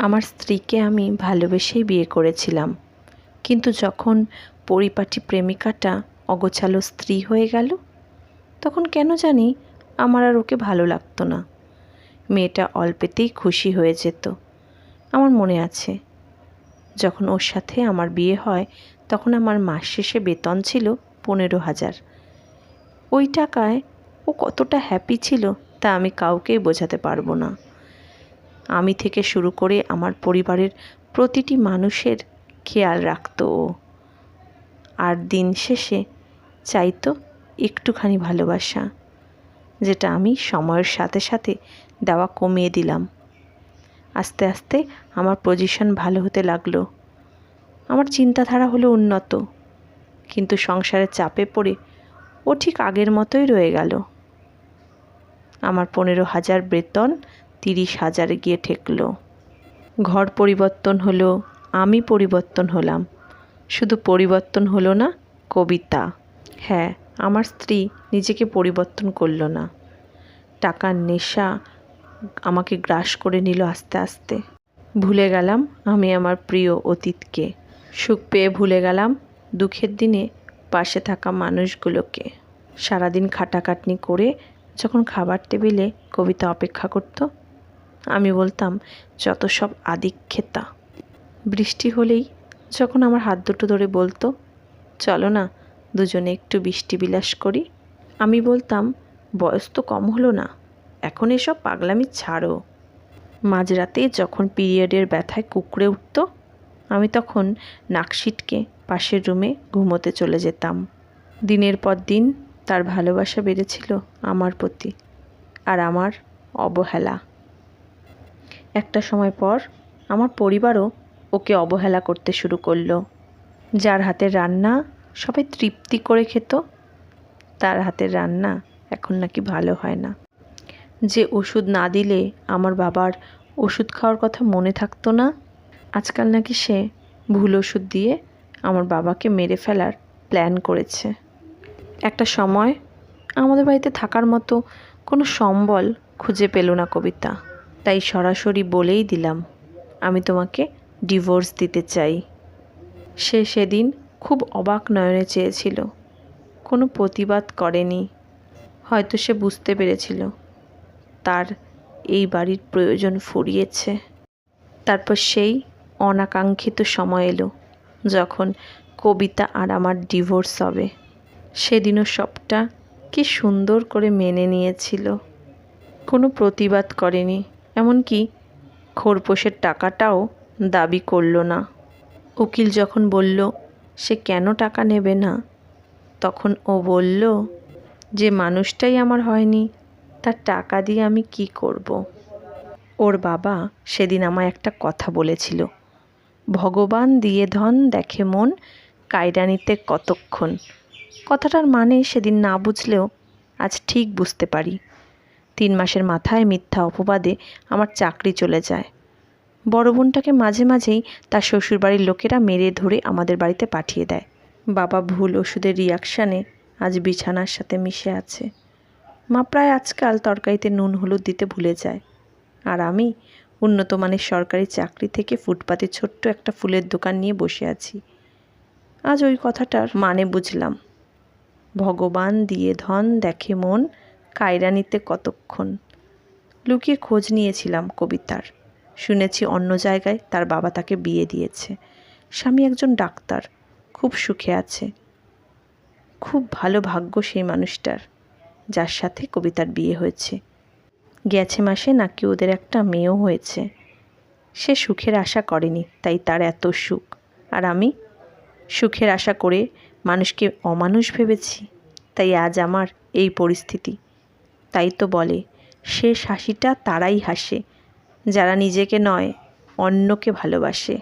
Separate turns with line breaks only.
আমার স্ত্রীকে আমি ভালোবেসেই বিয়ে করেছিলাম, কিন্তু যখন পরিপাটি প্রেমিকাটা অগোছালো স্ত্রী হয়ে গেল, তখন কেন জানি আমার আর ওকে ভালো লাগতো না। মেয়েটা অল্পেতেই খুশি হয়ে যেত। আমার মনে আছে, যখন ওর সাথে আমার বিয়ে হয় তখন আমার মাস শেষে বেতন ছিল 15,000। ওই টাকায় ও কতটা হ্যাপি ছিল তা আমি কাউকেই বোঝাতে পারবো না। আমি থেকে শুরু করে আমার পরিবারের প্রতিটি মানুষের খেয়াল রাখতো ও। আর দিন শেষে চাইতো একটুখানি ভালোবাসা, যেটা আমি সময়ের সাথে সাথে দেওয়া কমিয়ে দিলাম। আস্তে আস্তে আমার পজিশন ভালো হতে লাগলো, আমার চিন্তাধারা হলো উন্নত, কিন্তু সংসারের চাপে পড়ে ও ঠিক আগের মতোই রয়ে গেল। আমার 15,000 বেতন 30,000 গিয়ে ঠেকলো। ঘর পরিবর্তন হলো, আমি পরিবর্তন হলাম। শুধু পরিবর্তন হলো না, কবিতা। হ্যাঁ, আমার স্ত্রী নিজেকে পরিবর্তন করলো না। টাকার নেশা আমাকে গ্রাস করে নিল আস্তে আস্তে। ভুলে গেলাম আমি আমার প্রিয় অতীতকে। সুখ পেয়ে ভুলে গেলাম দুঃখের দিনে পাশে থাকা মানুষগুলোকে। সারাদিন খাটাখাটনি করে যখন খাবার টেবিলে কবিতা অপেক্ষা করত, আমি বলতাম যত সব আদিক্ষেতা। বৃষ্টি হলেই যখন আমার হাত দুটো ধরে বলতো, চলো না দুজনে একটু বৃষ্টি বিলাস করি, আমি বলতাম বয়স তো কম হলো না, এখন এসব পাগলামি ছাড়ো। মাঝরাতে যখন পিরিয়ডের ব্যথায় কুঁকড়ে উঠত, আমি তখন নাক সিটকে পাশের রুমে ঘুমোতে চলে যেতাম। দিনের পর দিন তার ভালোবাসা বেড়েছিল আমার প্রতি, আর আমার অবহেলা। একটা সময় পর আমার পরিবারও ওকে অবহেলা করতে শুরু করলো। যার হাতের রান্না সবাই তৃপ্তি করে খেত, তার হাতের রান্না এখন নাকি ভালো হয় না। যে ওষুধ না দিলে আমার বাবার ওষুধ খাওয়ার কথা মনে থাকতো না, আজকাল নাকি সে ভুল ওষুধ দিয়ে আমার বাবাকে মেরে ফেলার প্ল্যান করেছে। একটা সময় আমাদের বাড়িতে থাকার মতো কোনো সম্বল খুঁজে পেল না কবিতা, তাই সরাসরি বলেই দিলাম, আমি তোমাকে ডিভোর্স দিতে চাই। সে সেদিন খুব অবাক নয়নে চেয়েছিল, কোনো প্রতিবাদ করেনি। হয়তো সে বুঝতে পেরেছিল তার এই বাড়ির প্রয়োজন ফুরিয়েছে। তারপর সেই অনাকাঙ্ক্ষিত সময় এলো যখন কবিতা আর আমার ডিভোর্স হবে। সেদিনও সবটা কি সুন্দর করে মেনে নিয়েছিল, কোনো প্রতিবাদ করেনি, এমনকি খোরপোশের টাকাটাও দাবি করলো না। উকিল যখন বলল সে কেন টাকা নেবে না, তখন ও বলল যে মানুষটাই আমার হয়নি, তার টাকা দিয়ে আমি কি করব। ওর বাবা সেদিন আমায় একটা কথা বলেছিল, ভগবান দিয়ে ধন দেখে মন, কায়দা নিতে কতক্ষণ। কথাটার মানে সেদিন না বুঝলেও আজ ঠিক বুঝতে পারি। 3 মাসের মাথায় মিথ্যা অপবাদে আমার চাকরি চলে যায়। বড় বোনটাকে মাঝে মাঝেই তার শ্বশুরবাড়ির লোকেরা মেরে ধরে আমাদের বাড়িতে পাঠিয়ে দেয়। বাবা ভুল ওষুধের রিয়াকশানে আজ বিছানার সাথে মিশে আছে। মা প্রায় আজকাল তরকারিতে নুন হলুদ দিতে ভুলে যায়। আর আমি উন্নত মানের সরকারি চাকরি থেকে ফুটপাতে ছোট্ট একটা ফুলের দোকান নিয়ে বসে আছি। আজ ওই কথাটার মানে বুঝলাম, ভগবান দিয়ে ধন দেখে মন, কায়রা নিতে কতক্ষণ। লুকিয়ে খোঁজ নিয়েছিলাম কবিতার। শুনেছি অন্য জায়গায় তার বাবা তাকে বিয়ে দিয়েছে। স্বামী একজন ডাক্তার, খুব সুখে আছে। খুব ভালো ভাগ্য সেই মানুষটার যার সাথে কবিতার বিয়ে হয়েছে। গেছে মাসে নাকি ওদের একটা মেয়েও হয়েছে। সে সুখের আশা করেনি, তাই তার এত সুখ। আর আমি সুখের আশা করে মানুষকে অমানুষ ভেবেছি, তাই আজ আমার এই পরিস্থিতি। তাই তো বলে শেষ হাসিটা তারাই হাসে যারা নিজেকে নয় অন্যকে ভালোবাসে।